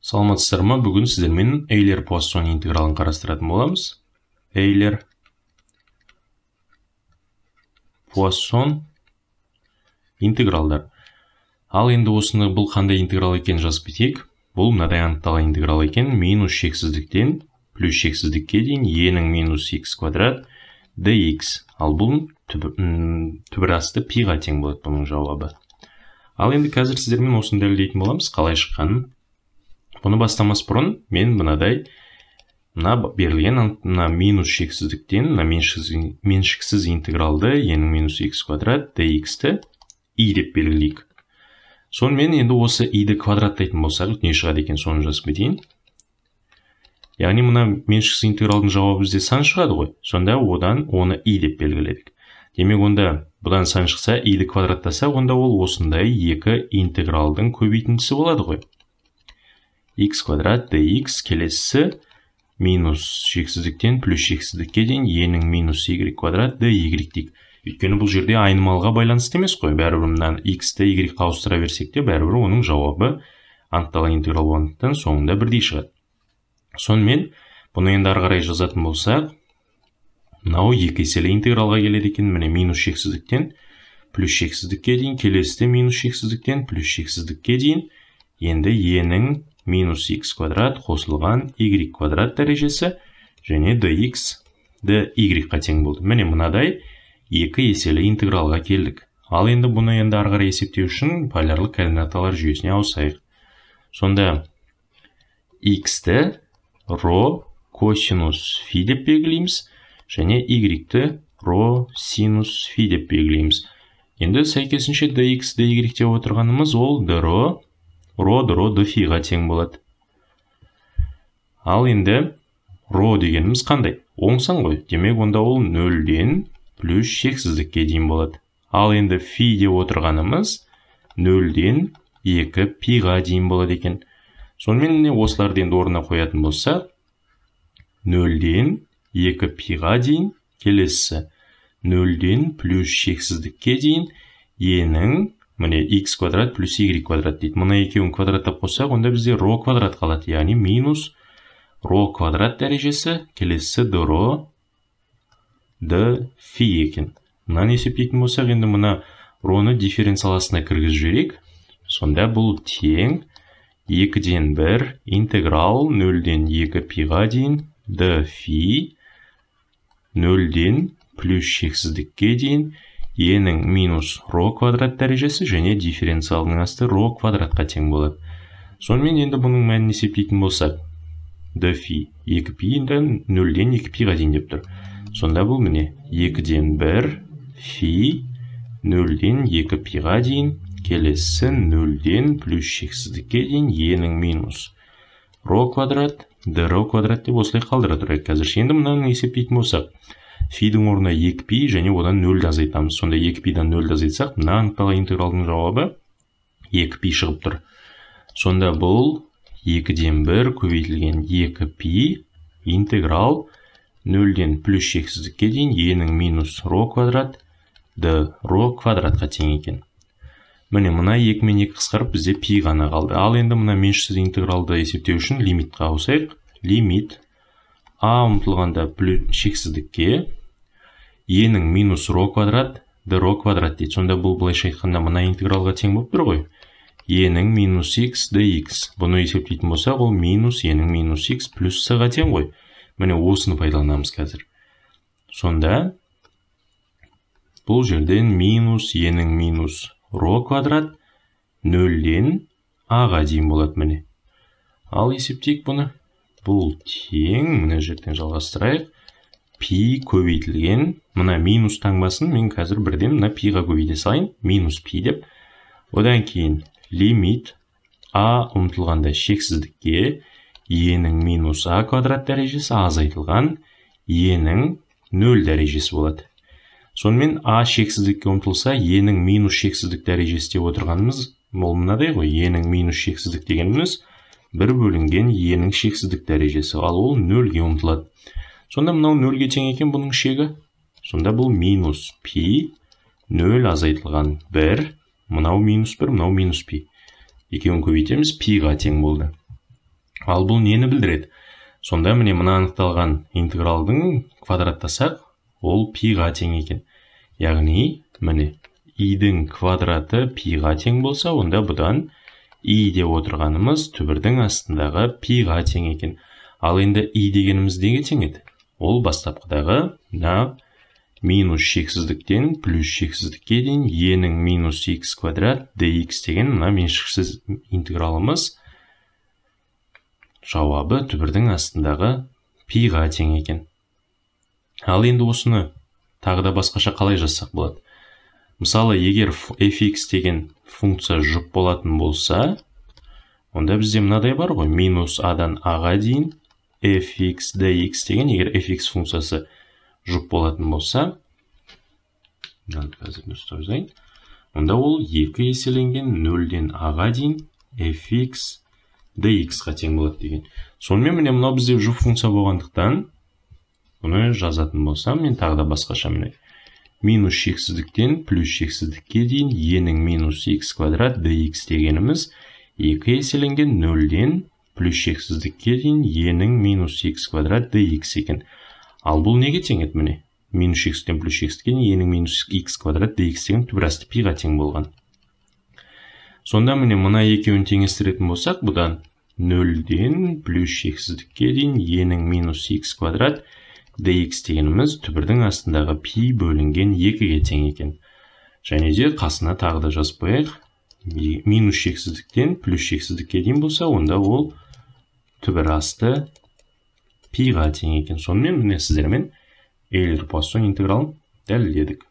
Саламатсыздар ма? Бүгін сіздермен Эйлер-Пуассон интегралын қарастыратын боламыз. Эйлер-Пуассон интегралдар. Ал енді осыны бұл қандай интеграл екен жазып кетейік. Бұл мынадай анықталған интеграл екен. Минус шексіздіктен плюс шексіздікке дейін e-нің минус x квадрат dx. Ал бұл түбірасты пиға тең болады бұның жауабы. Ал енді қазір сіздермен осыны дәлелдейтін боламыз. Қалай шыққанын. Бұны бастамас бұрын мен мынадай берілген минус шексіздіктен меншіксіз интегралды e-нің минус x квадрат dx-ті i деп белгілейік. Сонымен енді осы i-ді квадраттайтын болсақ, не шығады екен, соны жазып кетейін. Яғни мына меншіксіз интегралдың жауабы бізде сан шығады ғой. Сонда одан оны i деп белгіледік. Демек онда бұдан сан шықса, i-ді квадраттаса, онда ол осындай екі интегралдың көбейтіндісі болады ғой. X квадрат dx келесі минус шексіздіктен плюс шексіздікке дейін e-нің минус y квадрат dy дейік. Өйткені бұл жерде айнымалыға байланысты емес қой. Бәрібір мынаны x-ті y ауыстыра берсек те, бәрібір оның жауабы анықталған интеграл болғандықтан соңында бірдей шығады. Сонымен бұны енді ары қарай жазатын болсақ, мынау екі еселі интегралға келеді екен. Міне минус шексіздіктен плюс шексіздікке дейін, келесіде минус шексіздіктен плюс шексіздікке дейін, енді e-нің минус x квадрат қосылған y квадрат дәрежесі және dx dy-ға тең болды. Міне мынадай екі еселі интегралға келдік. Ал енді бұны енді ары қарай есептеу үшін полярлық координаталар жүйесіне ауысайық. Сонда x-ті ро косинус фи деп белгілейміз және y-ті ро синус фи деп белгілейміз. Енді сәйкесінше dx dy деп отырғанымыз ол ро dy-ға тең болады. Ал енді ро дегеніміз қандай? Оң сан ғой. Демек онда ол 0-ден плюс шексіздікке дейін болады. Ал енді фи деп отырғанымыз 0-ден 2 пиға дейін болады екен. Сонымен осыларды енді орнына қоятын болсақ, 0-ден 2 пиға дейін, келесі 0-ден плюс шексіздікке дейін e-нің міне x квадрат плюс y квадрат дейді. Мұны екеуін квадраттап қоссақ, онда бізде ро квадрат қалады. Яғни минус ро квадрат дәрежесі, келесі ро д фи екен. Мынаны есептейтін болсақ, енді мына роны дифференциаласына кіргізіп жіберейік. Сонда бұл тең 2-ден 1 интеграл 0-ден 2 пиға дейін д фи 0-ден плюс шексіздікке дейін e-нің минус ро квадрат дәрежесі және дифференциалының асты ро квадратқа тең болады. Сонымен енді бұның мәнін есептейтін болсақ, d фи 2 пи енді 0-ден 2 пиға дейін деп тұр. Сонда бұл міне 2-ден 1 фи 0-ден 2 пиға дейін, келесі 0-ден плюс шексіздікке дейін e-нің минус ро квадрат д ро квадрат деп осылай қалдыра тұрайық қазір. Енді мынаны есептейтін болсақ, фидің орнына 2 пи және одан 0-ді азайтамыз. Сонда 2 пидан 0-ді азайтсақ, мына анықталған интегралдың жауабы 2 пи шығып тұр. Сонда бұл 2-ден 1 көбейтілген 2 пи интеграл 0-ден плюс шексіздікке дейін e-нің минус ро квадрат д ро квадратқа тең екен. Міне мына 2 мен 2 қысқарып бізде пи ғана қалды. Ал енді мына меншіксіз интегралды есептеу үшін лимитқа ауысайық. Лимит а ұмтылғанда плюс шексіздікке e-нің минус ро квадрат д ро квадрат дейді. Сонда бұл былайша айтқанда мына интегралға тең болып тұр ғой. e-нің минус x dx. Бұны есептейтін болсақ, ол минус e-нің минус x плюс с-ға тең ғой. Міне осыны пайдаланамыз қазір. Сонда бұл жерден минус e-нің минус ро квадрат 0-ден а-ға дейін болады міне. Ал есептейік бұны. Бұл тең, мына жерден жалғастырайық. Пи көбейтілген, мына минус таңбасын мен қазір бірден мына пиға көбейте салайын. Минус пи деп. Одан кейін лимит а ұмтылғанда шексіздікке e-нің минус а квадрат дәрежесі азайтылған e-нің 0 дәрежесі болады. Сонымен а шексіздікке ұмтылса, e-нің минус шексіздік дәрежесі деп отырғанымыз ол мынадай ғой. e-нің минус шексіздік дегеніміз 1 бөлінген e-нің шексіздік дәрежесі, ал ол 0-ге ұмтылады. Сонда мынау 0-ге тең екен бұның шегі. Сонда бұл минус пи 0 азайтылған 1, мынау минус 1, мынау минус пи. Екеуін көбейтеміз, пиға тең болды. Ал бұл нені білдіреді? Сонда міне мына анықталған интегралдың квадраттасақ, ол пиға тең екен. Яғни, міне i-дің квадраты пиға тең болса, онда бұдан i деп отырғанымыз түбірдің астындағы пиға тең екен. Ал енді i дегеніміз неге тең еді? Ол бастапқыдағы минус шексіздіктен плюс шексіздікке дейін e-нің минус x квадрат dx деген мына меншіксіз интегралымыз жауабы түбірдің астындағы пиға тең екен. Ал енді осыны тағы да басқаша қалай жазсақ болады? Мысалы, егер fx деген функция жұп болатын болса, онда бізде мынадай бар ғой, минус a-дан a-ға дейін fx dx деген, егер fx функциясы жұп болатын болса, онда ол 2 еселенген 0-ден a-ға дейін fx dx-ға тең болады деген. Сонымен міне мынау бізде жұп функция болғандықтан, бұны жазатын болсам, мен тағы да басқаша міне минус шексіздіктен плюс шексіздікке дейін e-нің минус x квадрат dx дегеніміз 2 еселенген 0-ден плюс шексіздікке дейін e-нің минус x квадрат dx екен. Ал бұл неге тең еді міне? Минус шексіздіктен плюс шексіздікке дейін e-нің минус x квадрат dx деген түбір асты пиға тең болған. Сонда міне мына екеуін теңестіретін болсақ, бұдан 0-ден плюс шексіздікке дейін e-нің минус x квадрат dx дегеніміз түбірдің астындағы пи бөлінген 2-ге тең екен. Және де қасына тағы да жазып қояйық. Минус шексіздіктен плюс шексіздікке дейін болса, онда ол түбір асты пиға тең екен. Сонымен міне сіздермен Эйлер-Пуассон интегралын дәлелдедік.